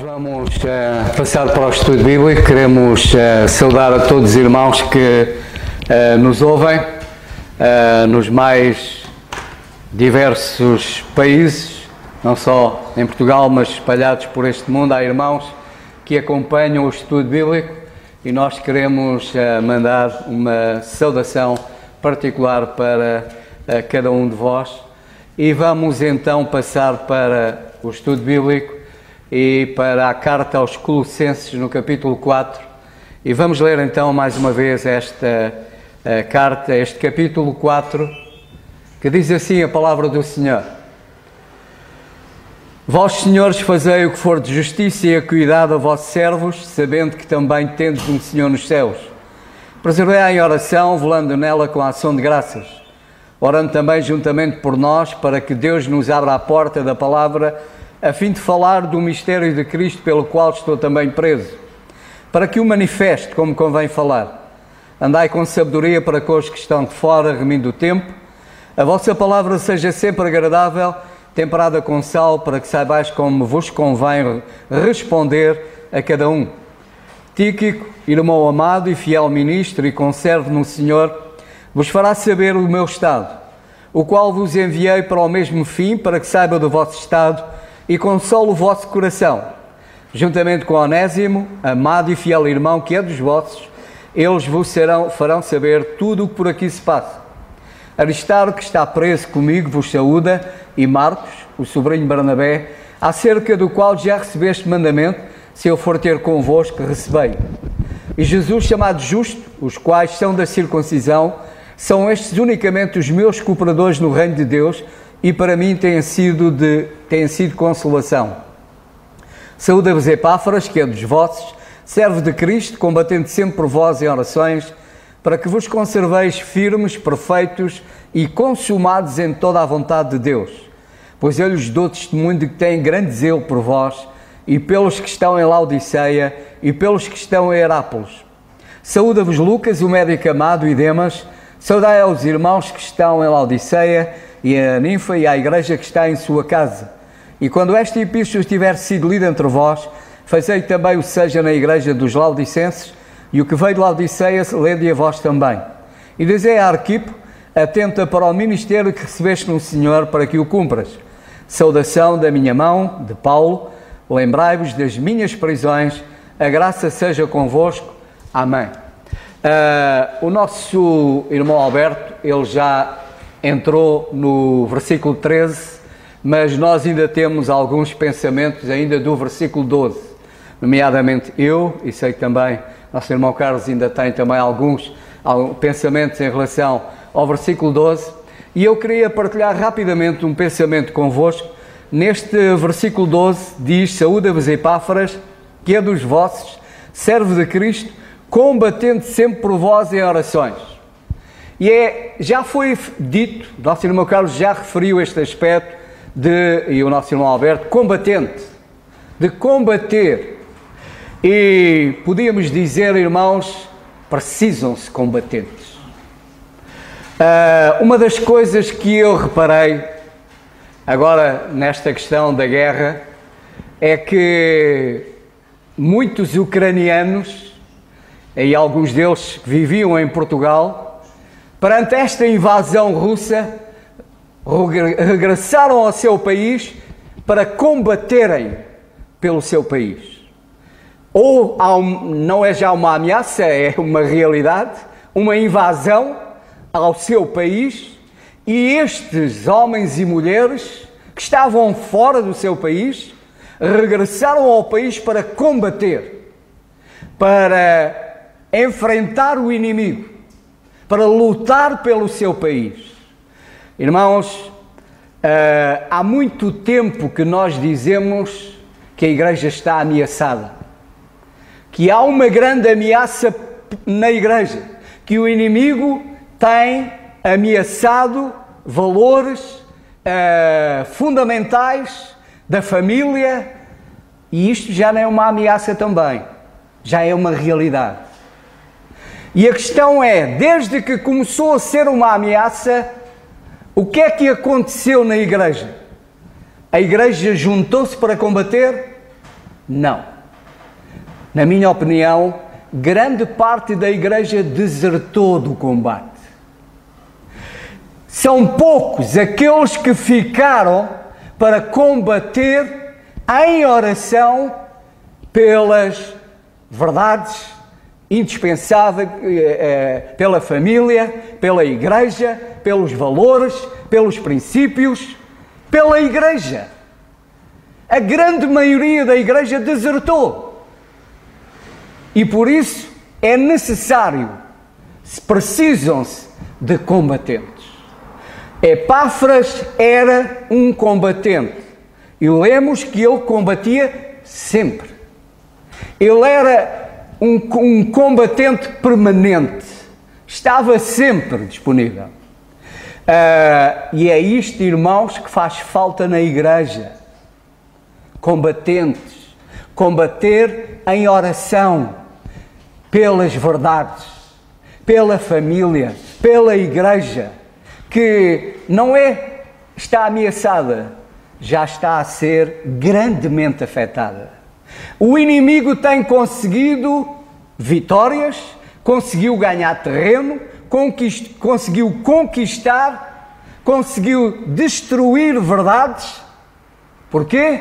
Vamos passar para o estudo bíblico. Queremos saudar a todos os irmãos que nos ouvem nos mais diversos países, não só em Portugal, mas espalhados por este mundo. Há irmãos que acompanham o estudo bíblico e nós queremos mandar uma saudação particular para cada um de vós. E vamos então passar para o estudo bíblico e para a carta aos Colossenses no capítulo 4, e vamos ler então mais uma vez esta carta, este capítulo 4, que diz assim a palavra do Senhor: Vós, senhores, fazei o que for de justiça e equidade a vossos servos, sabendo que também tendes um Senhor nos céus. Preservai em oração, velando nela com a ação de graças, orando também juntamente por nós, para que Deus nos abra a porta da palavra, a fim de falar do mistério de Cristo, pelo qual estou também preso, para que o manifeste como convém falar. Andai com sabedoria para com os que estão de fora, remindo o tempo. A vossa palavra seja sempre agradável, temperada com sal, para que saibais como vos convém responder a cada um. Tíquico, irmão amado e fiel ministro e conservo no Senhor, vos fará saber o meu estado, o qual vos enviei para o mesmo fim, para que saiba do vosso estado e console o vosso coração. Juntamente com Onésimo, amado e fiel irmão que é dos vossos, eles vos farão saber tudo o que por aqui se passa. Aristarco, que está preso comigo, vos saúda, e Marcos, o sobrinho de Barnabé, acerca do qual já recebeste mandamento, se eu for ter convosco, recebei. E Jesus, chamado Justo, os quais são da circuncisão, são estes unicamente os meus cooperadores no reino de Deus, e para mim têm sido consolação. Saúda-vos Epáfras, que é dos vossos, servo de Cristo, combatendo sempre por vós em orações, para que vos conserveis firmes, perfeitos e consumados em toda a vontade de Deus. Pois eu lhes dou testemunho de que têm grande zelo por vós, e pelos que estão em Laodiceia, e pelos que estão em Herápolis. Saúda-vos Lucas, o médico amado, e Demas. Saudai aos irmãos que estão em Laodiceia, e a ninfa e a igreja que está em sua casa. E quando esta epístola tiver sido lida entre vós, fazei também o seja na igreja dos Laodicenses, e o que veio de Laodiceia, lede a vós também. E dizei a Arquipo, atenta para o ministério que recebeste no Senhor, para que o cumpras. Saudação da minha mão, de Paulo, lembrai-vos das minhas prisões, a graça seja convosco. Amém. O nosso irmão Alberto, ele já entrou no versículo 13, mas nós ainda temos alguns pensamentos ainda do versículo 12, nomeadamente eu, e sei que também nosso irmão Carlos ainda tem também alguns pensamentos em relação ao versículo 12, e eu queria partilhar rapidamente um pensamento convosco. Neste versículo 12 diz: Saúda-vos Epáfras, que é dos vossos, servo de Cristo, combatendo sempre por vós em orações. E já foi dito, o nosso irmão Carlos já referiu este aspecto e o nosso irmão Alberto, combatente, de combater. E podíamos dizer, irmãos, precisam-se combatentes. Uma das coisas que eu reparei agora nesta questão da guerra é que muitos ucranianos, e alguns deles que viviam em Portugal, perante esta invasão russa, regressaram ao seu país para combaterem pelo seu país. Ou não é já uma ameaça, é uma realidade, uma invasão ao seu país, e estes homens e mulheres que estavam fora do seu país, regressaram ao país para combater, para enfrentar o inimigo, para lutar pelo seu país. Irmãos, há muito tempo que nós dizemos que a igreja está ameaçada, que há uma grande ameaça na igreja, que o inimigo tem ameaçado valores fundamentais da família, e isto já não é uma ameaça também, já é uma realidade. E a questão é, desde que começou a ser uma ameaça, o que é que aconteceu na igreja? A igreja juntou-se para combater? Não. Na minha opinião, grande parte da igreja desertou do combate. São poucos aqueles que ficaram para combater em oração pelas verdades indispensáveis, pela família, pela igreja, pelos valores, pelos princípios, pela igreja. A grande maioria da igreja desertou. E por isso é necessário, precisam-se de combatentes. Epáfras era um combatente. E lemos que ele combatia sempre. Ele era um combatente permanente. Estava sempre disponível. E é isto, irmãos, que faz falta na igreja. Combatentes. Combater em oração pelas verdades, pela família, pela igreja, que não está ameaçada, já está a ser grandemente afetada. O inimigo tem conseguido vitórias, conseguiu ganhar terreno, conseguiu conquistar, conseguiu destruir verdades. Porquê?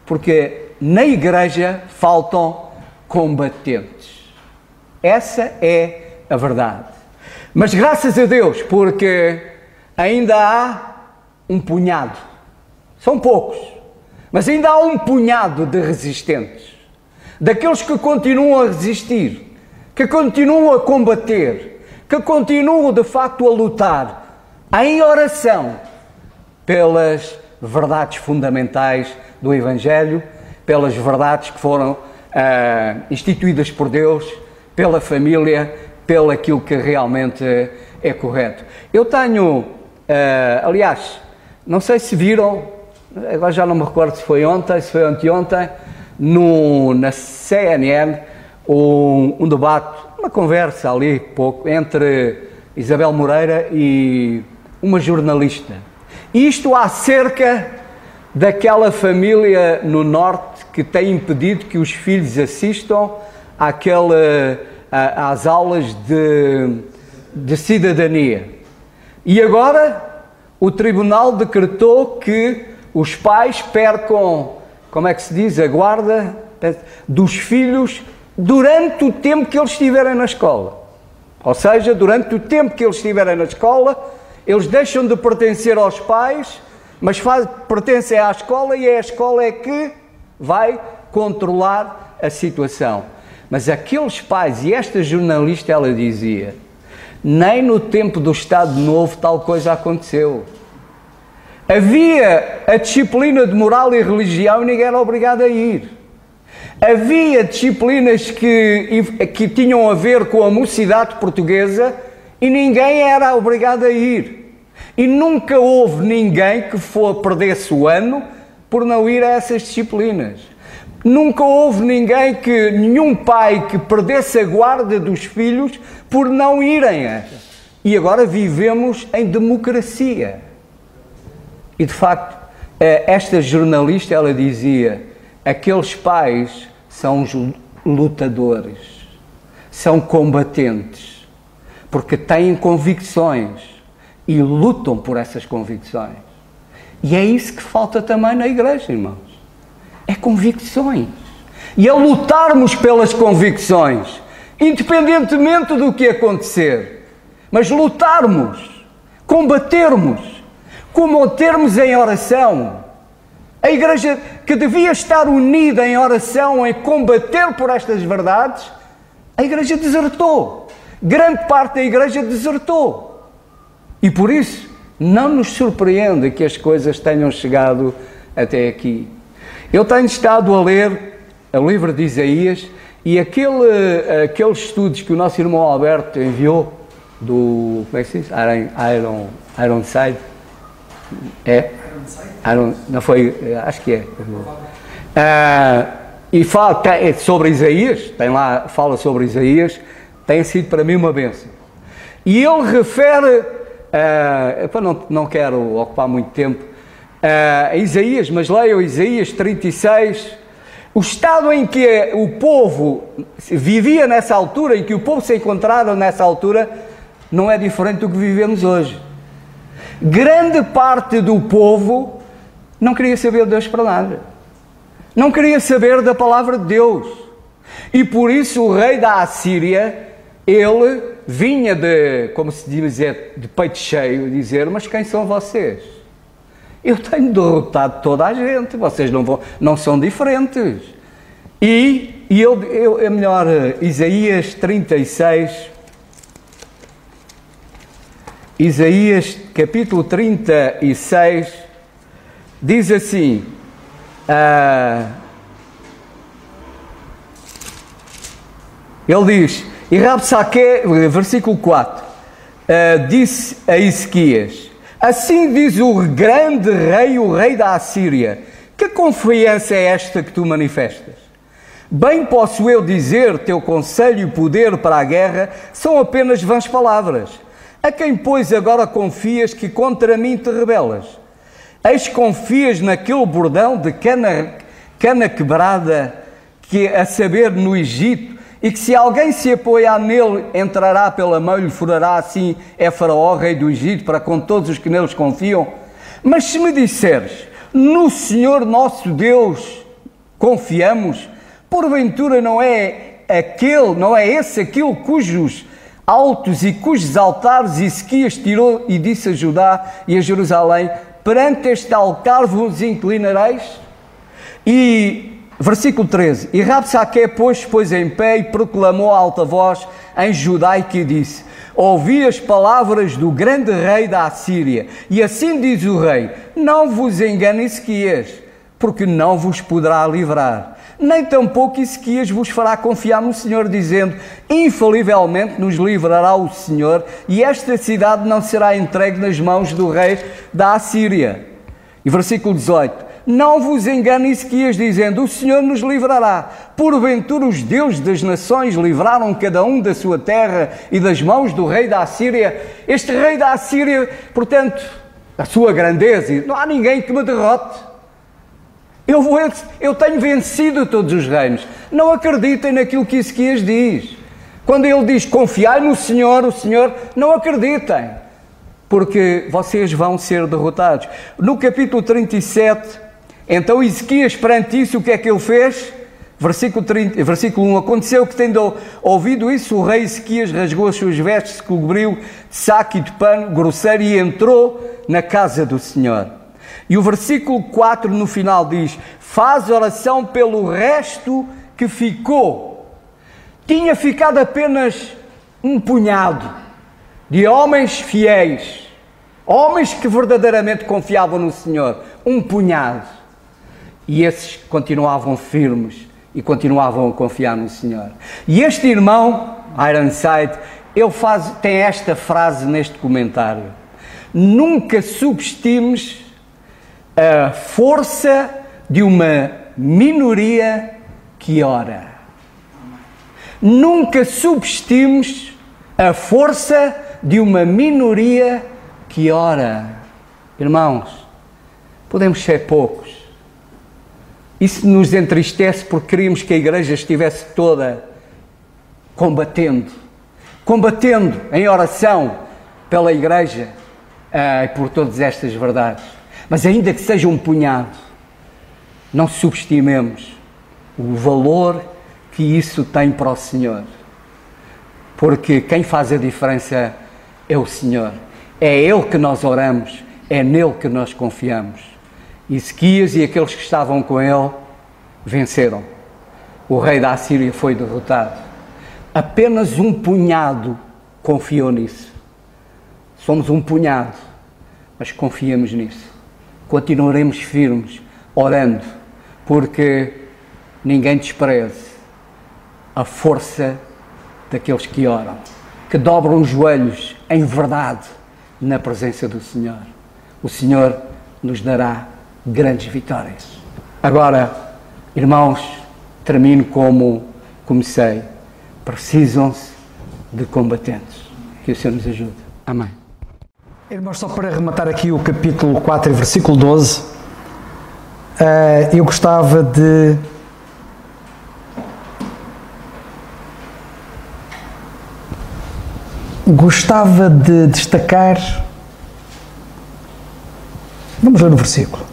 Porque na igreja faltam combatentes. Essa é a verdade. Mas graças a Deus, porque ainda há um punhado. São poucos, mas ainda há um punhado de resistentes. Daqueles que continuam a resistir, que continuam a combater, que continuam de facto a lutar em oração pelas verdades fundamentais do Evangelho, pelas verdades que foram instituídas por Deus, pela família, pelo aquilo que realmente é correto. Eu tenho, aliás, não sei se viram, agora já não me recordo se foi ontem, se foi anteontem, na CNN, um debate, uma conversa ali pouco, entre Isabel Moreira e uma jornalista. Isto acerca daquela família no Norte que tem impedido que os filhos assistam às aulas de cidadania. E agora o tribunal decretou que os pais percam, como é que se diz, a guarda dos filhos durante o tempo que eles estiverem na escola. Ou seja, durante o tempo que eles estiverem na escola, eles deixam de pertencer aos pais, mas pertencem à escola e é a escola é que vai controlar a situação. Mas aqueles pais, e esta jornalista ela dizia, nem no tempo do Estado Novo tal coisa aconteceu. Havia a disciplina de moral e religião e ninguém era obrigado a ir. Havia disciplinas que tinham a ver com a mocidade portuguesa e ninguém era obrigado a ir. E nunca houve ninguém que perdesse o ano por não ir a essas disciplinas. Nunca houve nenhum pai que perdesse a guarda dos filhos por não irem a essas. E agora vivemos em democracia. E de facto, esta jornalista, ela dizia, aqueles pais são os lutadores, são combatentes, porque têm convicções e lutam por essas convicções. E é isso que falta também na igreja, irmãos. É convicções. E é lutarmos pelas convicções, independentemente do que acontecer. Mas lutarmos, combatermos em oração. A igreja que devia estar unida em oração, em combater por estas verdades, a igreja desertou. Grande parte da igreja desertou. E por isso, não nos surpreende que as coisas tenham chegado até aqui. Eu tenho estado a ler o livro de Isaías e aqueles estudos que o nosso irmão Alberto enviou, como é que se diz? Ironside. Não foi, acho que é. E fala sobre Isaías, fala sobre Isaías, tem sido para mim uma bênção. E ele refere, não quero ocupar muito tempo, Isaías, mas leiam Isaías 36, O estado em que o povo vivia nessa altura, em que o povo se encontrava nessa altura, não é diferente do que vivemos hoje. Grande parte do povo não queria saber de Deus para nada. Não queria saber da palavra de Deus. E por isso o rei da Assíria, ele vinha como se diz, de peito cheio, dizer: mas quem são vocês? Eu tenho derrotado toda a gente, vocês não são diferentes. E é melhor, Isaías 36, Isaías capítulo 36, diz assim, ele diz, e Rabsaque, versículo 4, disse a Ezequias: assim diz o grande rei, o rei da Assíria: que confiança é esta que tu manifestas? Bem posso eu dizer, teu conselho e poder para a guerra são apenas vãs palavras. A quem, pois, agora confias que contra mim te rebelas? Eis confias naquele bordão de cana quebrada, que a saber no Egito, e que se alguém se apoiar nele, entrará pela mão e lhe furará, assim é Faraó, rei do Egito, para com todos os que neles confiam. Mas se me disseres: no Senhor nosso Deus confiamos, porventura não é esse aquele cujos altos e cujos altares Ezequias tirou e disse a Judá e a Jerusalém: perante este altar vos inclinareis? E versículo 13, e Rabsaque pôs em pé e proclamou a alta voz em judaico e disse: ouvi as palavras do grande rei da Assíria, e assim diz o rei: não vos engane Ezequias, porque não vos poderá livrar, nem tampouco Ezequias vos fará confiar no Senhor, dizendo: infalivelmente nos livrará o Senhor, e esta cidade não será entregue nas mãos do rei da Assíria. E versículo 18, não vos engane Ezequias, dizendo: o Senhor nos livrará. Porventura os deuses das nações livraram cada um da sua terra e das mãos do rei da Assíria? Este rei da Assíria, portanto, a sua grandeza, não há ninguém que me derrote. Eu tenho vencido todos os reinos. Não acreditem naquilo que Ezequias diz. Quando ele diz: confiai no Senhor, o Senhor, não acreditem, porque vocês vão ser derrotados. No capítulo 37, então Ezequias, perante isso, o que é que ele fez? Versículo 1, aconteceu que, tendo ouvido isso, o rei Ezequias rasgou as suas vestes, se cobriu de saco e de pano grosseiro e entrou na casa do Senhor. E o versículo 4 no final diz: faz oração pelo resto que ficou. Tinha ficado apenas um punhado de homens fiéis, homens que verdadeiramente confiavam no Senhor, um punhado. E esses continuavam firmes e continuavam a confiar no Senhor. E este irmão, Ironside, ele tem esta frase neste comentário: nunca subestimes a força de uma minoria que ora. Nunca subestimes a força de uma minoria que ora. Irmãos, podemos ser poucos. Isso nos entristece porque queríamos que a igreja estivesse toda combatendo em oração pela igreja e por todas estas verdades. Mas ainda que seja um punhado, não subestimemos o valor que isso tem para o Senhor. Porque quem faz a diferença é o Senhor. É Ele que nós oramos, é nele que nós confiamos. Ezequias e aqueles que estavam com ele venceram. O rei da Assíria foi derrotado. Apenas um punhado confiou nisso. Somos um punhado, mas confiamos nisso. Continuaremos firmes, orando, porque ninguém despreze a força daqueles que oram, que dobram os joelhos em verdade na presença do Senhor. O Senhor nos dará grandes vitórias. Agora, irmãos, termino como comecei. Precisam-se de combatentes. Que o Senhor nos ajude. Amém. Irmãos, só para rematar aqui o capítulo 4 e versículo 12, eu gostava de gostava de destacar, vamos ler o versículo.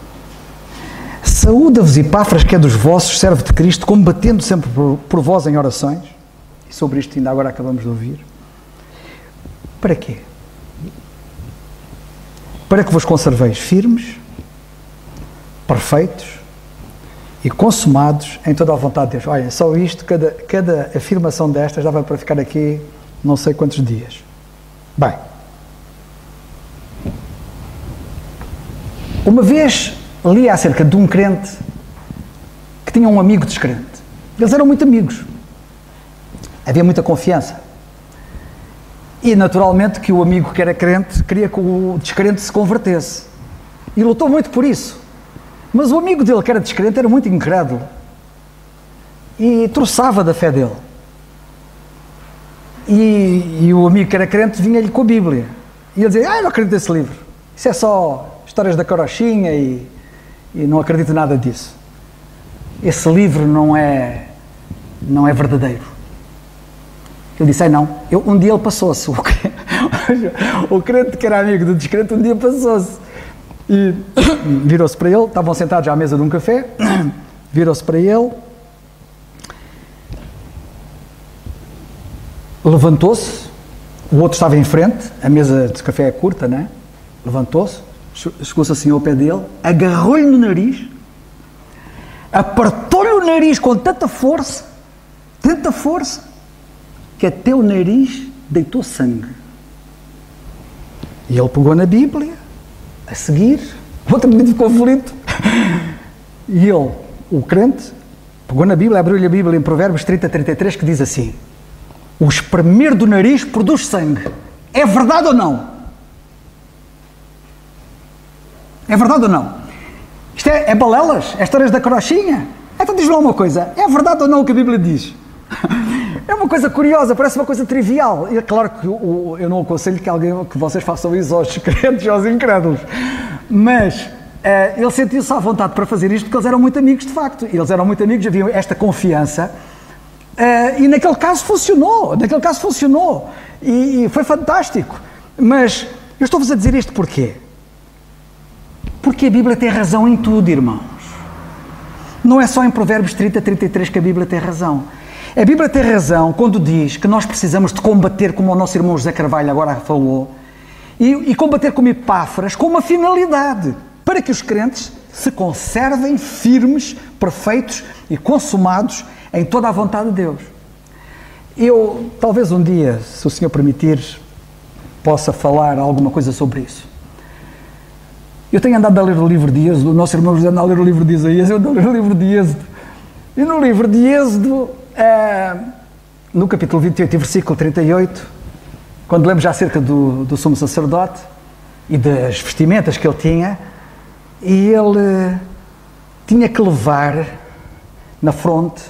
Saúda-vos Epáfras, que é dos vossos, servo de Cristo, combatendo sempre por vós em orações. E sobre isto ainda agora acabamos de ouvir. Para quê? Para que vos conserveis firmes, perfeitos e consumados em toda a vontade de Deus. Olha, só isto, cada afirmação destas dava para ficar aqui não sei quantos dias. Bem, uma vez li acerca de um crente que tinha um amigo descrente. Eles eram muito amigos. Havia muita confiança. E, naturalmente, que o amigo que era crente queria que o descrente se convertesse. E lutou muito por isso. Mas o amigo dele, que era descrente, era muito incrédulo. E troçava da fé dele. E o amigo que era crente vinha-lhe com a Bíblia. E ele dizia, eu não acredito nesse livro. Isso é só histórias da carochinha e não acredito nada disso. Esse livro não é verdadeiro. Eu disse, não. Um dia ele passou-se. O crente que era amigo do descrente, um dia passou-se. E virou-se para ele, estavam sentados à mesa de um café, virou-se para ele, levantou-se, o outro estava em frente, a mesa de café é curta, não é? Levantou-se, chegou-se assim ao pé dele, agarrou-lhe no nariz, apertou-lhe o nariz com tanta força, que até o nariz deitou sangue. E ele pegou na Bíblia, a seguir, outro momento de conflito, e ele, o crente, pegou na Bíblia, abriu-lhe a Bíblia em Provérbios 30:33, que diz assim, o espremer do nariz produz sangue. É verdade ou não? É verdade ou não? Isto é balelas? É histórias da carochinha? Então diz-me lá uma coisa, é verdade ou não o que a Bíblia diz? É uma coisa curiosa, parece uma coisa trivial. E é claro que eu não aconselho que vocês façam isso aos crentes e aos incrédulos. Mas ele sentiu-se à vontade para fazer isto porque eles eram muito amigos, de facto. Eles eram muito amigos, haviam esta confiança. E naquele caso funcionou. E foi fantástico. Mas eu estou-vos a dizer isto porquê? Porque a Bíblia tem razão em tudo, irmãos. Não é só em Provérbios 30:33 que a Bíblia tem razão. A Bíblia tem razão quando diz que nós precisamos de combater, como o nosso irmão José Carvalho agora falou, e combater como Epáfras, com uma finalidade, para que os crentes se conservem firmes, perfeitos e consumados em toda a vontade de Deus. Eu, talvez um dia, se o Senhor permitir, possa falar alguma coisa sobre isso. Eu tenho andado a ler o livro de Êxodo, o nosso irmão José anda a ler o livro de Isaías, eu ando a ler o livro de Êxodo. E no livro de Êxodo, no capítulo 28 e versículo 38, quando lemos já acerca do sumo sacerdote e das vestimentas que ele tinha, e ele tinha que levar na fronte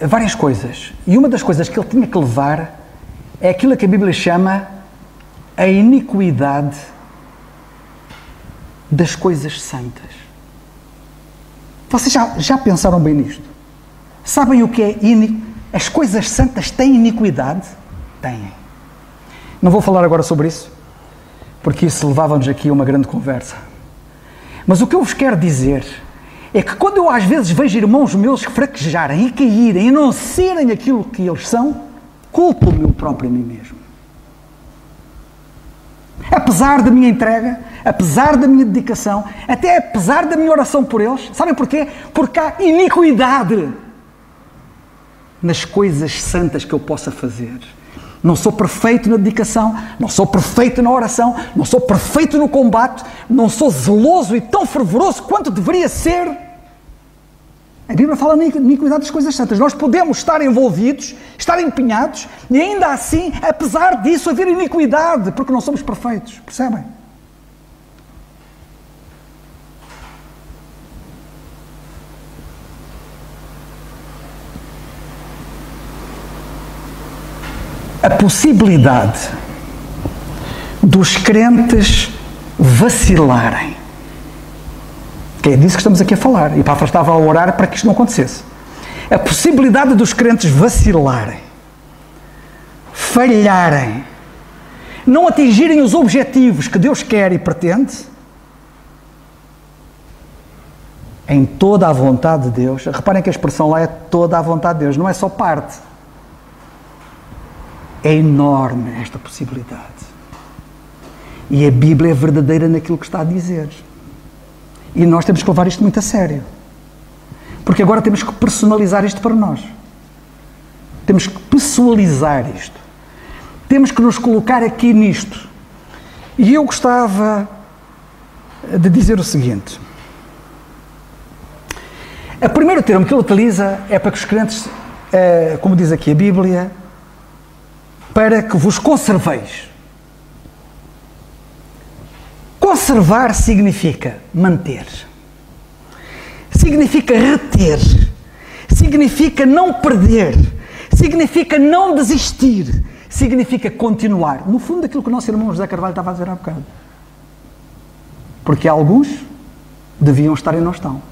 várias coisas. E uma das coisas que ele tinha que levar é aquilo que a Bíblia chama a iniquidade das coisas santas. Vocês já pensaram bem nisto? Sabem o que é as coisas santas têm iniquidade? Têm. Não vou falar agora sobre isso, porque isso levava-nos aqui a uma grande conversa. Mas o que eu vos quero dizer é que quando eu às vezes vejo irmãos meus fraquejarem e caírem e não serem aquilo que eles são, culpo-me próprio a mim mesmo. Apesar da minha entrega, apesar da minha dedicação, até apesar da minha oração por eles, sabem porquê? Porque há iniquidade nas coisas santas que eu possa fazer. Não sou perfeito na dedicação, não sou perfeito na oração, não sou perfeito no combate, não sou zeloso e tão fervoroso quanto deveria ser. A Bíblia fala na iniquidade das coisas santas. Nós podemos estar envolvidos, estar empenhados, e ainda assim, apesar disso, haver iniquidade, porque não somos perfeitos. Percebem? A possibilidade dos crentes vacilarem, que é disso que estamos aqui a falar, e Epáfras estava a orar para que isto não acontecesse. A possibilidade dos crentes vacilarem falharem, não atingirem os objetivos que Deus quer e pretende, em toda a vontade de Deus, reparem que a expressão lá é toda a vontade de Deus, não é só parte. É enorme esta possibilidade. E a Bíblia é verdadeira naquilo que está a dizer. E nós temos que levar isto muito a sério. Porque agora temos que personalizar isto para nós. Temos que pessoalizar isto. Temos que nos colocar aqui nisto. E eu gostava de dizer o seguinte. O primeiro termo que ele utiliza é para que os crentes, como diz aqui a Bíblia, para que vos conserveis. Conservar significa manter, significa reter, significa não perder, significa não desistir, significa continuar. No fundo, aquilo que o nosso irmão José Carvalho estava a dizer há bocado. Porque alguns deviam estar e não estão.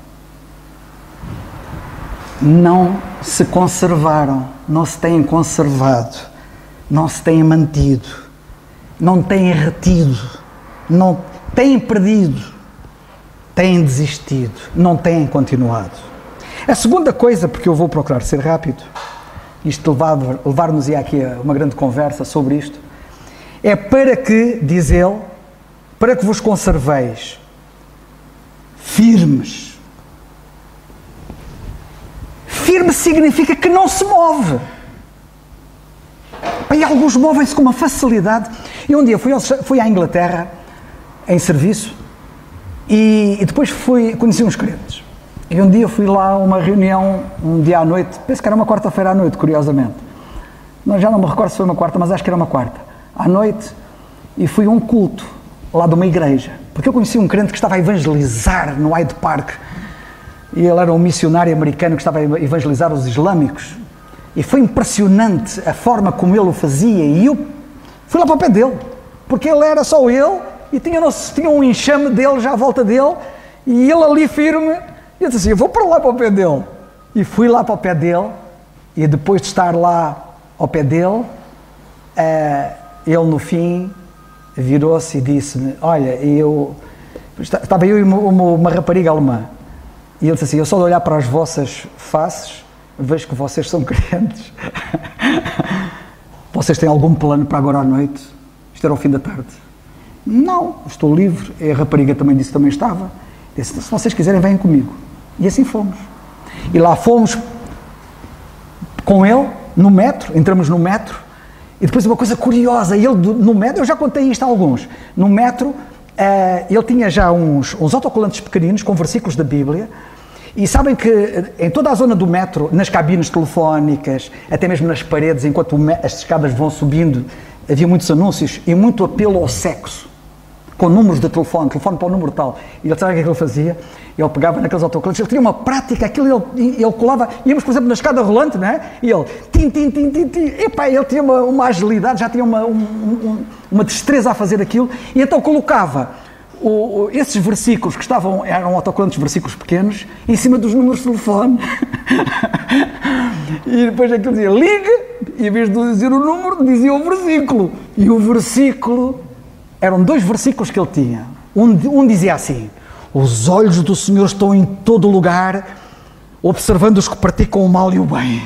Não se conservaram, não se têm conservado, não se têm mantido, não têm retido, não têm perdido, têm desistido, não têm continuado. A segunda coisa, porque eu vou procurar ser rápido, isto levar-nos-ia aqui a uma grande conversa sobre isto, é para que, diz ele, para que vos conserveis firmes. Firme significa que não se move. E alguns movem-se com uma facilidade. E um dia fui à Inglaterra em serviço e depois conheci uns crentes. E um dia fui lá a uma reunião, um dia à noite, penso que era uma quarta-feira à noite, curiosamente. Já não me recordo se foi uma quarta, mas acho que era uma quarta. À noite, e fui a um culto lá de uma igreja. Porque eu conheci um crente que estava a evangelizar no Hyde Park. E ele era um missionário americano que estava a evangelizar os islâmicos. E foi impressionante a forma como ele o fazia. E eu fui lá para o pé dele. Porque ele era só ele e tinha um enxame dele já à volta dele. E ele ali firme. E eu disse assim, eu vou para lá para o pé dele. E fui lá para o pé dele. E depois de estar lá ao pé dele, ele no fim virou-se e disse-me, olha, estava eu e uma rapariga alemã. E ele disse assim, eu só de olhar para as vossas faces, vejo que vocês são crentes. Vocês têm algum plano para agora à noite? Isto era ao fim da tarde. Não, estou livre. E a rapariga também disse que também estava. Disse, se vocês quiserem, venham comigo. E assim fomos. E lá fomos com ele, no metro, entramos no metro, e depois uma coisa curiosa, ele no metro, eu já contei isto a alguns, no metro, ele tinha já uns autocolantes pequeninos com versículos da Bíblia. E sabem que em toda a zona do metro, nas cabines telefónicas, até mesmo nas paredes, enquanto as escadas vão subindo, havia muitos anúncios e muito apelo ao sexo, com números de telefone para o número tal. E ele sabe o que é que ele fazia? Ele pegava naqueles autocolantes, ele tinha uma prática, aquilo ele colava, íamos, por exemplo, na escada rolante, não é? E ele, epá, ele tinha uma agilidade, já tinha uma destreza a fazer aquilo, e então colocava esses versículos que eram autocolantes, versículos pequenos, em cima dos números de telefone. E depois aquilo dizia, ligue, e em vez de dizer o número, dizia o versículo. E o versículo, eram 2 versículos que ele tinha. Um dizia assim, os olhos do Senhor estão em todo lugar, observando os que praticam o mal e o bem.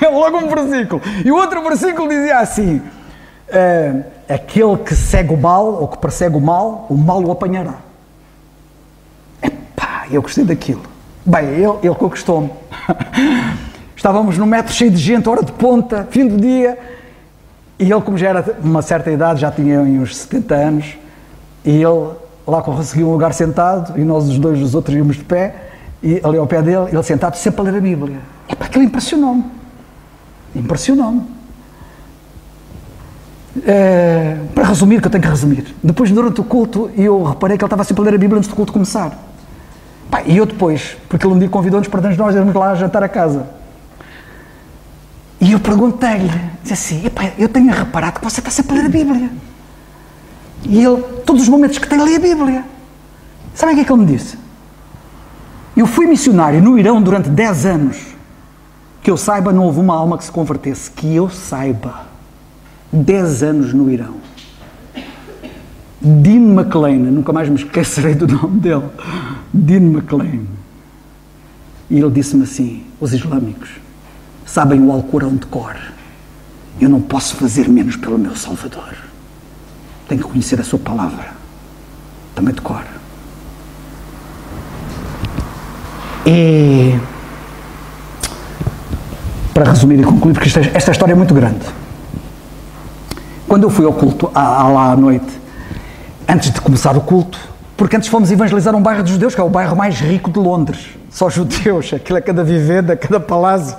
É logo um versículo. E o outro versículo dizia assim, aquele que segue o mal, ou que persegue o mal o apanhará. Epá, eu gostei daquilo. Bem, ele conquistou-me. Estávamos num metro cheio de gente, hora de ponta, fim do dia, e ele, como já era de uma certa idade, já tinha uns 70 anos, e ele lá conseguiu um lugar sentado, e nós os outros íamos de pé, e ali ao pé dele, ele sentado sempre a ler a Bíblia. Epá, aquilo impressionou-me. Para resumir, que eu tenho que resumir, depois durante o culto eu reparei que ele estava sempre a ler a Bíblia antes do culto começar. E eu depois, porque ele um dia convidou-nos para nós irmos lá jantar a casa, e eu perguntei-lhe, disse assim, eu tenho reparado que você está sempre a ler a Bíblia, e ele, todos os momentos que tem, lê a Bíblia. Sabem o que é que ele me disse? Eu fui missionário no Irão durante 10 anos, que eu saiba não houve uma alma que se convertesse, que eu saiba. 10 anos no Irão. Dean McLean, nunca mais me esquecerei do nome dele. Dean McLean. E ele disse-me assim: os islâmicos sabem o Alcorão de cor. Eu não posso fazer menos pelo meu Salvador. Tenho que conhecer a sua palavra. Também de cor. E, para resumir e concluir, porque esta história é muito grande. Quando eu fui ao culto, lá à noite, antes de começar o culto, porque antes fomos evangelizar um bairro dos judeus, que é o bairro mais rico de Londres. Só judeus, aquilo é cada vivenda, cada palácio.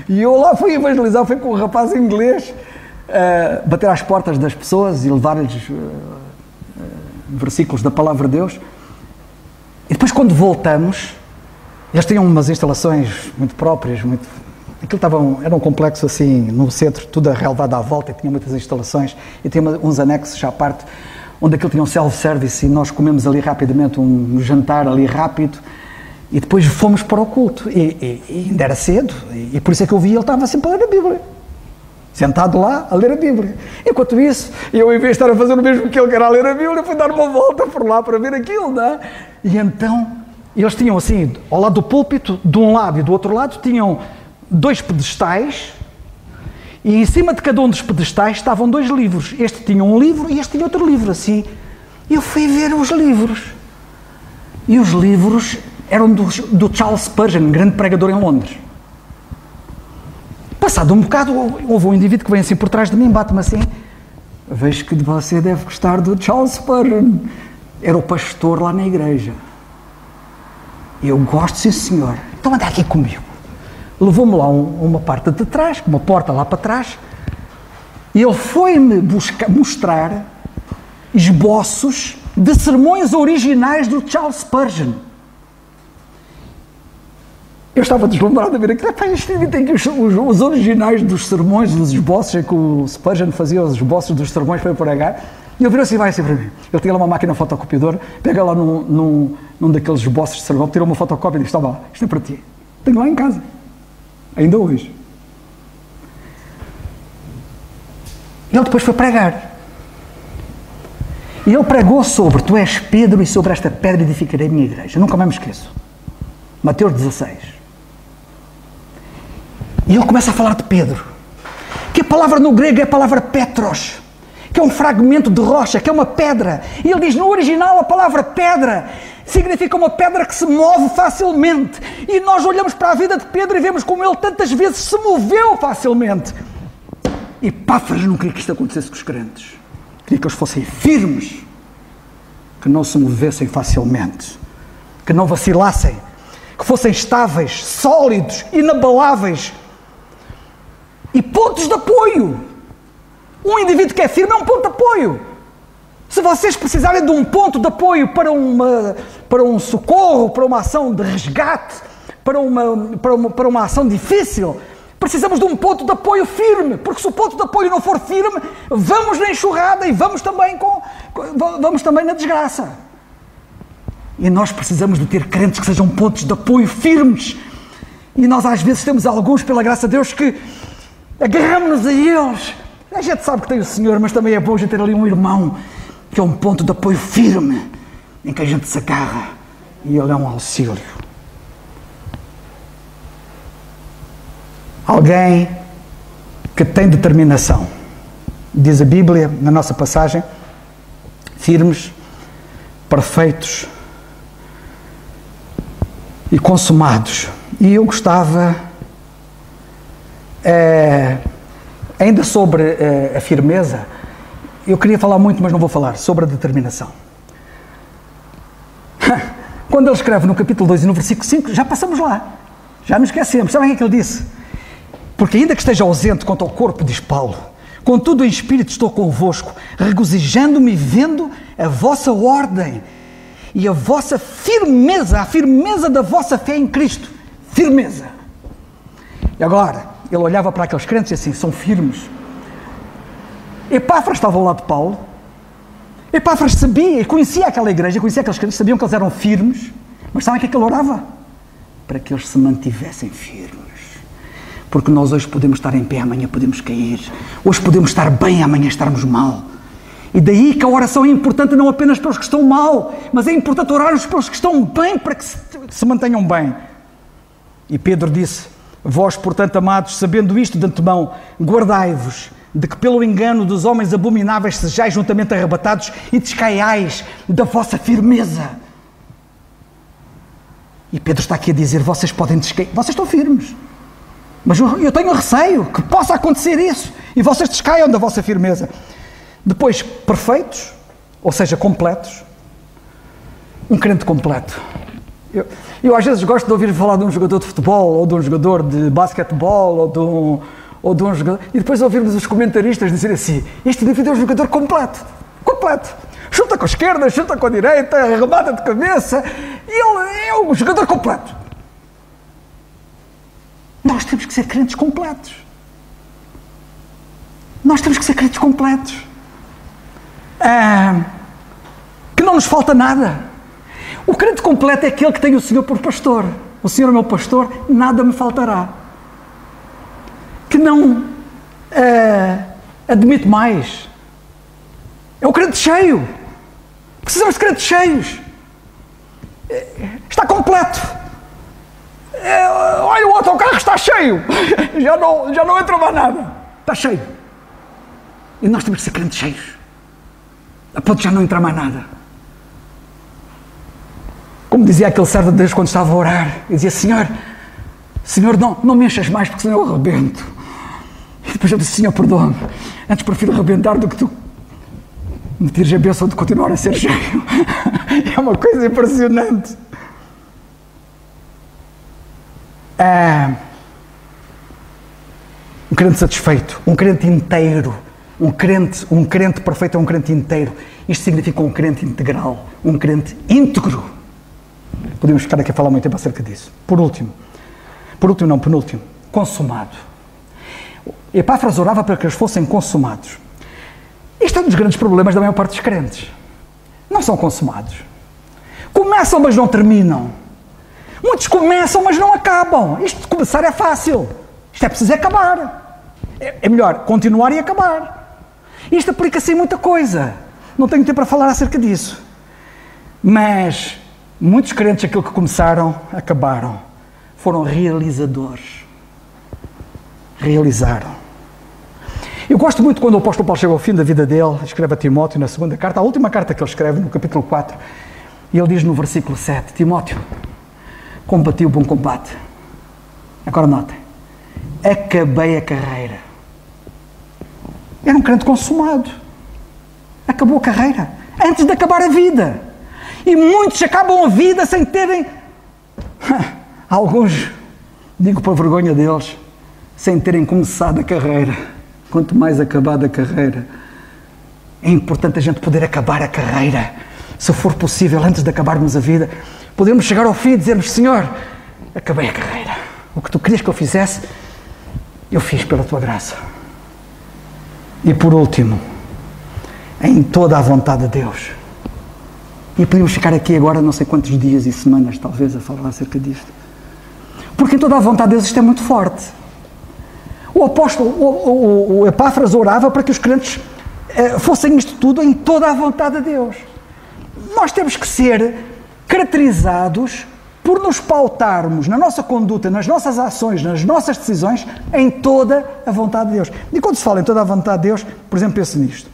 E eu lá fui evangelizar, fui com um rapaz inglês, bater às portas das pessoas e levar-lhes versículos da palavra de Deus. E depois, quando voltamos, eles tinham umas instalações muito próprias, aquilo era um complexo assim, no centro, tudo relevado à volta, e tinha muitas instalações, e tinha uns anexos à parte, onde aquilo tinha um self-service, e nós comemos ali rapidamente, um jantar ali rápido, e depois fomos para o culto, e ainda era cedo, e por isso é que eu vi, ele estava sempre a ler a Bíblia, sentado lá a ler a Bíblia. Enquanto isso, eu, em vez de estar a fazer o mesmo que ele, que era a ler a Bíblia, fui dar uma volta por lá para ver aquilo, não é? E então, eles tinham assim, ao lado do púlpito, de um lado e do outro lado, tinham 2 pedestais, e em cima de cada um dos pedestais estavam 2 livros. Este tinha um livro e este tinha outro livro, assim. E eu fui ver os livros. E os livros eram do Charles Spurgeon, grande pregador em Londres. Passado um bocado, houve um indivíduo que vem assim por trás de mim, bate-me assim: vejo que você deve gostar do Charles Spurgeon. Era o pastor lá na igreja. E eu gosto, sim senhor. Então anda aqui comigo. Levou-me lá uma parte de trás, uma porta lá para trás, e ele foi-me mostrar esboços de sermões originais do Charles Spurgeon. Eu estava deslumbrado a ver aquilo. Este tem aqui os originais dos sermões, dos esboços, em que o Spurgeon fazia os esboços dos sermões para pregar. E ele virou assim, vai assim para mim. Ele tinha lá uma máquina fotocopiadora, pega lá num daqueles esboços de sermão, tirou uma fotocópia e disse: toma lá, isto é para ti. Tenho lá em casa. Ainda hoje. Ele depois foi pregar. E ele pregou sobre: tu és Pedro, e sobre esta pedra edificarei a minha igreja. Nunca mais me esqueço. Mateus 16. E ele começa a falar de Pedro, que a palavra no grego é a palavra Petros, que é um fragmento de rocha, que é uma pedra. E ele diz, no original, a palavra pedra significa uma pedra que se move facilmente. E nós olhamos para a vida de Pedro e vemos como ele tantas vezes se moveu facilmente. E Epáfras não queria que isto acontecesse com os crentes. Queria que eles fossem firmes, que não se movessem facilmente, que não vacilassem, que fossem estáveis, sólidos, inabaláveis e pontos de apoio. Um indivíduo que é firme é um ponto de apoio. Se vocês precisarem de um ponto de apoio para um socorro, para uma ação de resgate, para uma ação difícil, precisamos de um ponto de apoio firme, porque se o ponto de apoio não for firme, vamos na enxurrada e vamos também na desgraça. E nós precisamos de ter crentes que sejam pontos de apoio firmes. E nós às vezes temos alguns, pela graça de Deus, que agarramos-nos a eles. A gente sabe que tem o Senhor, mas também é bom a gente ter ali um irmão que é um ponto de apoio firme, em que a gente se agarra e ele é um auxílio. Alguém que tem determinação. Diz a Bíblia, na nossa passagem, firmes, perfeitos e consumados. E eu gostava, ainda sobre a firmeza, eu queria falar muito, mas não vou falar, sobre a determinação. Quando ele escreve no capítulo 2 e no versículo 5, já passamos lá, já nos esquecemos. Sabem o que ele disse? Porque ainda que esteja ausente quanto ao corpo, diz Paulo, contudo em espírito estou convosco, regozijando-me vendo a vossa ordem e a vossa firmeza, a firmeza da vossa fé em Cristo. Firmeza. E agora, ele olhava para aqueles crentes e assim, são firmes. Epáfras estava ao lado de Paulo. Epáfras sabia, conhecia aquela igreja, conhecia aqueles crentes, sabiam que eles eram firmes, mas sabem o que é que ele orava? Para que eles se mantivessem firmes. Porque nós hoje podemos estar em pé, amanhã podemos cair. Hoje podemos estar bem, amanhã estarmos mal. E daí que a oração é importante não apenas para os que estão mal, mas é importante orarmos para os que estão bem, para que se mantenham bem. E Pedro disse: vós, portanto, amados, sabendo isto de antemão, guardai-vos de que pelo engano dos homens abomináveis sejais juntamente arrebatados e descaiais da vossa firmeza. E Pedro está aqui a dizer: vocês podem descair, vocês estão firmes, mas eu tenho receio que possa acontecer isso e vocês descaiam da vossa firmeza. Depois, perfeitos, ou seja, completos. Um crente completo. Eu às vezes gosto de ouvir falar de um jogador de futebol, ou de um jogador de basquetebol, ou de um jogador... E depois ouvirmos os comentaristas dizer assim: este indivíduo é um jogador completo. Completo. Chuta com a esquerda, chuta com a direita, arremata de cabeça. E ele é um jogador completo. Nós temos que ser crentes completos. Nós temos que ser crentes completos. Que não nos falta nada. O crente completo é aquele que tem o Senhor por pastor. O Senhor é meu pastor, nada me faltará. Que não admite mais. É o crente cheio. Precisamos de crentes cheios. Está completo. Olha, o autocarro está cheio. Já não entra mais nada. Está cheio. E nós temos que ser crentes cheios. A ponto de já não entrar mais nada. Como dizia aquele servo de Deus quando estava a orar, ele dizia: Senhor, não me enchas mais, porque senão eu arrebento. E depois eu disse: Senhor, perdoa-me, antes prefiro arrebentar do que tu me tires a bênção de continuar a ser cheio. É uma coisa impressionante. Um crente satisfeito, um crente inteiro. Um crente perfeito é um crente inteiro. Isto significa um crente integral, um crente íntegro. Podemos ficar aqui a falar muito tempo acerca disso. Penúltimo, consumado. Epáfras orava para que eles fossem consumados. Este é um dos grandes problemas da maior parte dos crentes. Não são consumados. Começam, mas não terminam. Muitos começam, mas não acabam. Isto de começar é fácil. Isto é preciso acabar. É melhor continuar e acabar. Isto aplica-se em muita coisa. Não tenho tempo para falar acerca disso. Mas muitos crentes, aquilo que começaram, acabaram. Foram realizadores. Realizaram. Eu gosto muito quando o apóstolo Paulo chega ao fim da vida dele, escreve a Timóteo na segunda carta, a última carta que ele escreve, no capítulo 4, e ele diz no versículo 7, Timóteo, combati o bom combate. Agora notem, acabei a carreira. Era um crente consumado. Acabou a carreira. Antes de acabar a vida. E muitos acabam a vida sem terem... Alguns, digo para vergonha deles, sem terem começado a carreira. Quanto mais acabada a carreira. É importante a gente poder acabar a carreira. Se for possível, antes de acabarmos a vida, podemos chegar ao fim e dizermos: Senhor, acabei a carreira. O que tu querias que eu fizesse, eu fiz pela tua graça. E por último, em toda a vontade de Deus. E podemos ficar aqui agora não sei quantos dias e semanas, talvez, a falar acerca disto. Porque em toda a vontade de Deus isto é muito forte. O apóstolo, o Epáfras orava para que os crentes fossem isto tudo em toda a vontade de Deus. Nós temos que ser caracterizados por nos pautarmos na nossa conduta, nas nossas ações, nas nossas decisões, em toda a vontade de Deus. E quando se fala em toda a vontade de Deus, por exemplo, pense nisto.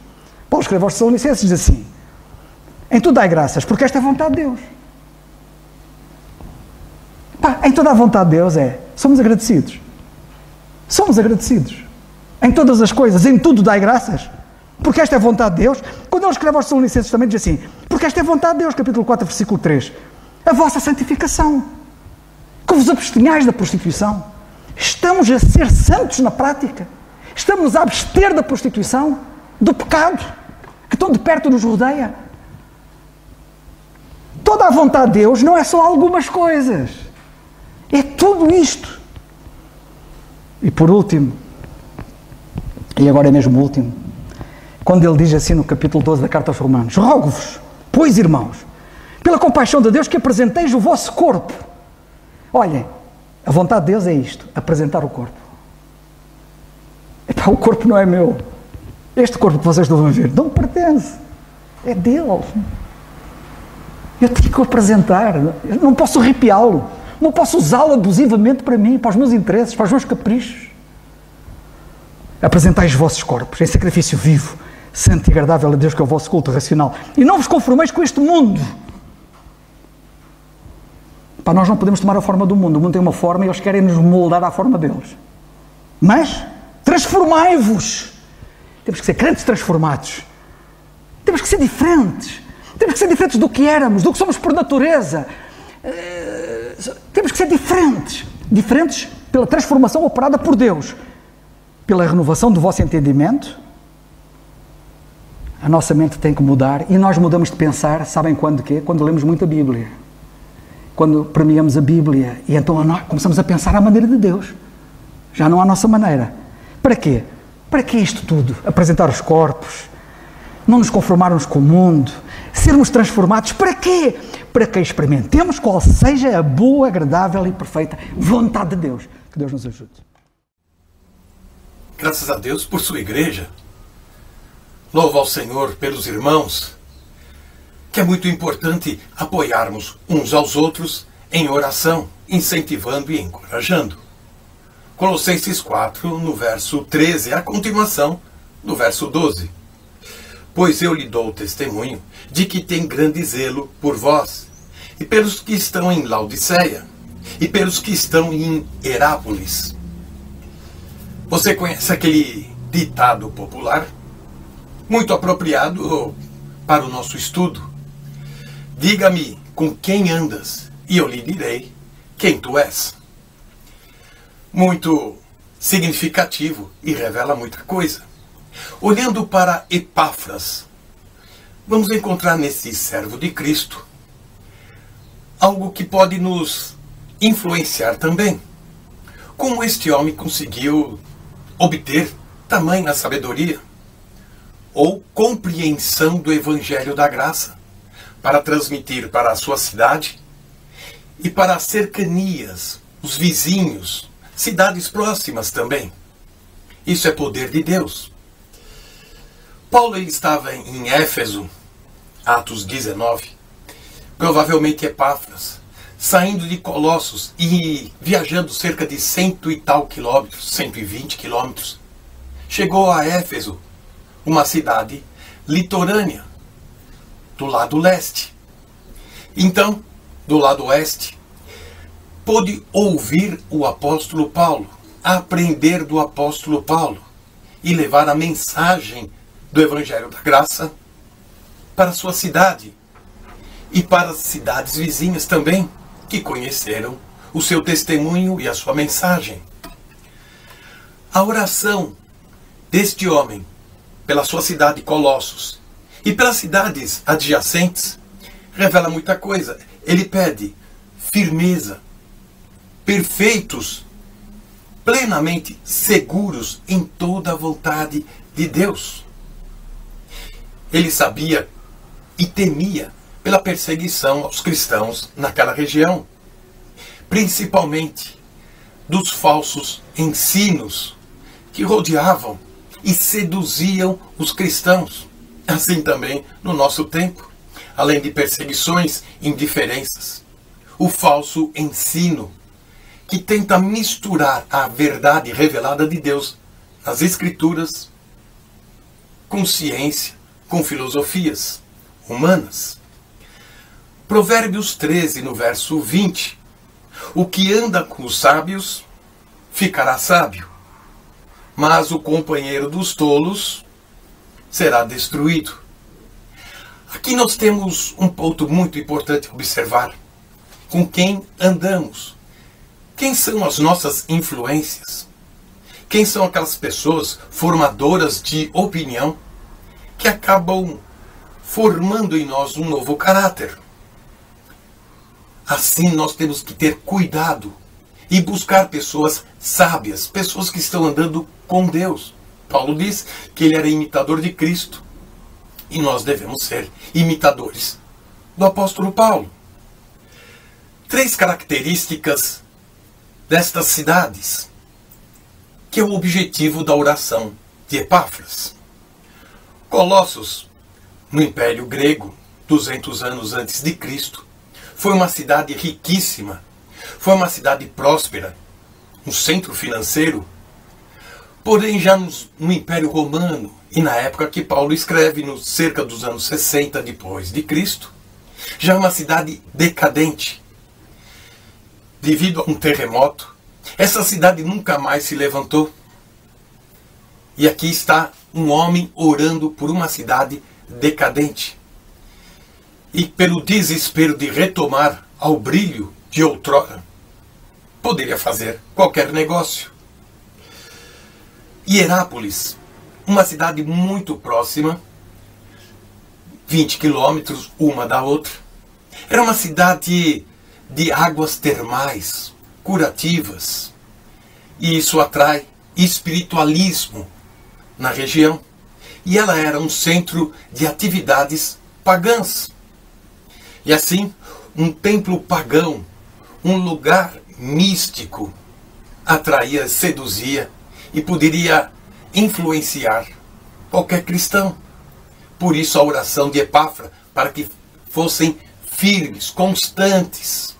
Paulo escreve aos Tessalonicenses e diz assim: em tudo dai graças, porque esta é a vontade de Deus. Em toda a vontade de Deus somos agradecidos. Somos agradecidos. Em todas as coisas, em tudo dai graças, porque esta é a vontade de Deus. Quando ele escreve aos Tessalonicenses também diz assim: porque esta é a vontade de Deus, capítulo 4, versículo 3. A vossa santificação, que vos abstenhais da prostituição. Estamos a ser santos na prática. Estamos a abster da prostituição, do pecado, que tão de perto nos rodeia. Toda a vontade de Deus não é só algumas coisas. É tudo isto. E por último, e agora é mesmo o último, quando ele diz assim no capítulo 12 da Carta aos Romanos: rogo-vos, pois irmãos, pela compaixão de Deus, que apresenteis o vosso corpo. Olhem, a vontade de Deus é isto, apresentar o corpo. o corpo não é meu. Este corpo que vocês estão a ver não me pertence. É dele. Eu tenho que o apresentar. Eu não posso arrepiá-lo. Não posso usá-lo abusivamente para mim, para os meus interesses, para os meus caprichos. Apresentai os vossos corpos em sacrifício vivo, santo e agradável a Deus, que é o vosso culto racional. E não vos conformeis com este mundo. Para nós não podemos tomar a forma do mundo. O mundo tem uma forma e eles querem nos moldar à forma deles. Mas transformai-vos. Temos que ser crentes transformados. Temos que ser diferentes. Temos que ser diferentes do que éramos, do que somos por natureza. Temos que ser diferentes. Diferentes pela transformação operada por Deus. Pela renovação do vosso entendimento. A nossa mente tem que mudar. E nós mudamos de pensar, sabem quando quê? Quando lemos muito a Bíblia. Quando premiamos a Bíblia. E então nós começamos a pensar à maneira de Deus. Já não à nossa maneira. Para quê? Para que isto tudo? Apresentar os corpos. Não nos conformarmos com o mundo. Sermos transformados. Para quê? Para que experimentemos qual seja a boa, agradável e perfeita vontade de Deus. Que Deus nos ajude. Graças a Deus por sua igreja. Louvo ao Senhor pelos irmãos. Que é muito importante apoiarmos uns aos outros em oração, incentivando e encorajando. Colossenses 4, no verso 13, a continuação do verso 12. Pois eu lhe dou testemunho de que tem grande zelo por vós, e pelos que estão em Laodiceia, e pelos que estão em Herápolis. Você conhece aquele ditado popular? Muito apropriado para o nosso estudo. Diga-me com quem andas, e eu lhe direi quem tu és. Muito significativo e revela muita coisa. Olhando para Epáfras, vamos encontrar nesse servo de Cristo algo que pode nos influenciar também. Como este homem conseguiu obter tamanha sabedoria ou compreensão do Evangelho da Graça para transmitir para a sua cidade e para as cercanias, os vizinhos, cidades próximas também. Isso é poder de Deus. Paulo ele estava em Éfeso, Atos 19, provavelmente Epáfras, saindo de Colossos e viajando cerca de 100 e tal quilômetros, 120 quilômetros, chegou a Éfeso, uma cidade litorânea, do lado leste. Então, do lado oeste, pôde ouvir o apóstolo Paulo, aprender do apóstolo Paulo e levar a mensagem do Evangelho da Graça para a sua cidade e para as cidades vizinhas também, que conheceram o seu testemunho e a sua mensagem. A oração deste homem pela sua cidade Colossos e pelas cidades adjacentes revela muita coisa. Ele pede firmeza, perfeitos, plenamente seguros em toda a vontade de Deus. Ele sabia e temia pela perseguição aos cristãos naquela região, principalmente dos falsos ensinos que rodeavam e seduziam os cristãos, assim também no nosso tempo, além de perseguições e indiferenças. O falso ensino que tenta misturar a verdade revelada de Deus nas Escrituras com ciência, com filosofias humanas. Provérbios 13, no verso 20. O que anda com os sábios ficará sábio, mas o companheiro dos tolos será destruído. Aqui nós temos um ponto muito importante a observar. Com quem andamos? Quem são as nossas influências? Quem são aquelas pessoas formadoras de opinião que acabam formando em nós um novo caráter? Assim nós temos que ter cuidado e buscar pessoas sábias, pessoas que estão andando com Deus. Paulo diz que ele era imitador de Cristo e nós devemos ser imitadores do apóstolo Paulo. 3 características destas cidades. que é o objetivo da oração de Epáfras. Colossos, no Império Grego, 200 anos antes de Cristo, foi uma cidade riquíssima, foi uma cidade próspera, um centro financeiro. Porém, já no Império Romano, e na época que Paulo escreve, no cerca dos anos 60 depois de Cristo, já é uma cidade decadente. Devido a um terremoto, essa cidade nunca mais se levantou. E aqui está um homem orando por uma cidade decadente. E pelo desespero de retomar ao brilho de outrora, poderia fazer qualquer negócio. Hierápolis, uma cidade muito próxima, 20 quilômetros uma da outra, era uma cidade de águas termais, curativas, e isso atrai espiritualismo na região. E ela era um centro de atividades pagãs. E assim, um templo pagão, um lugar místico, atraía, seduzia e poderia influenciar qualquer cristão. Por isso a oração de Epáfras, para que fossem firmes, constantes,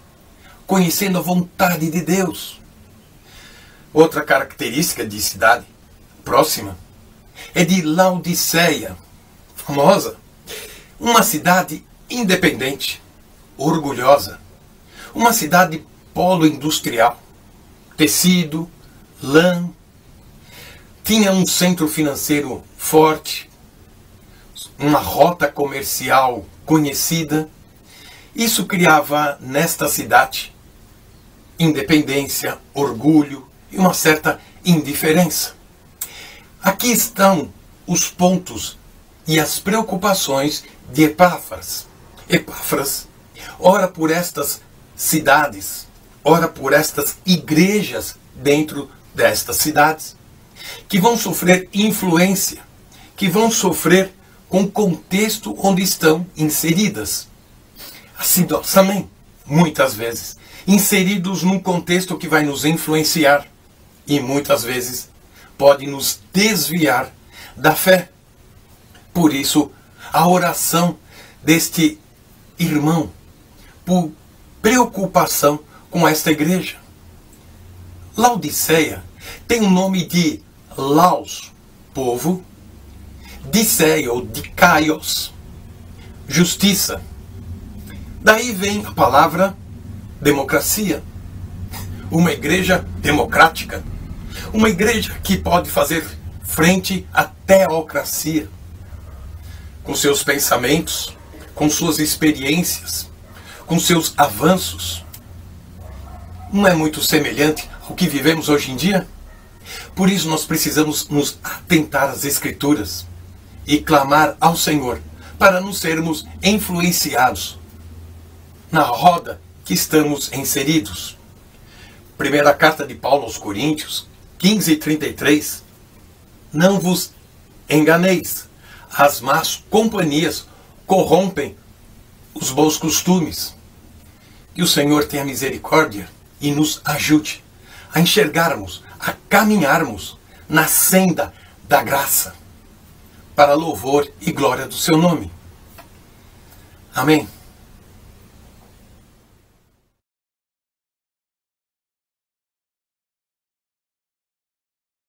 conhecendo a vontade de Deus. Outra característica de cidade próxima é de Laodiceia, famosa, uma cidade independente, orgulhosa, uma cidade polo industrial, tecido, lã, tinha um centro financeiro forte, uma rota comercial conhecida. Isso criava nesta cidade independência, orgulho e uma certa indiferença. Aqui estão os pontos e as preocupações de Epáfras. Epáfras ora por estas cidades, ora por estas igrejas dentro destas cidades, que vão sofrer influência, que vão sofrer com o contexto onde estão inseridas. Assim nós também, muitas vezes, inseridos num contexto que vai nos influenciar e muitas vezes pode nos desviar da fé. Por isso, a oração deste irmão, por preocupação com esta igreja. Laodiceia tem o nome de Laos, povo, Diceia ou Dikaios, justiça. Daí vem a palavra democracia. Uma igreja democrática. Uma igreja que pode fazer frente à teocracia. Com seus pensamentos, com suas experiências, com seus avanços. Não é muito semelhante ao que vivemos hoje em dia? Por isso nós precisamos nos atentar às Escrituras e clamar ao Senhor para não sermos influenciados na roda que estamos inseridos. Primeira carta de Paulo aos Coríntios, 15:33. Não vos enganeis, as más companhias corrompem os bons costumes. Que o Senhor tenha misericórdia e nos ajude a enxergarmos, a caminharmos na senda da graça, para louvor e glória do seu nome. Amém.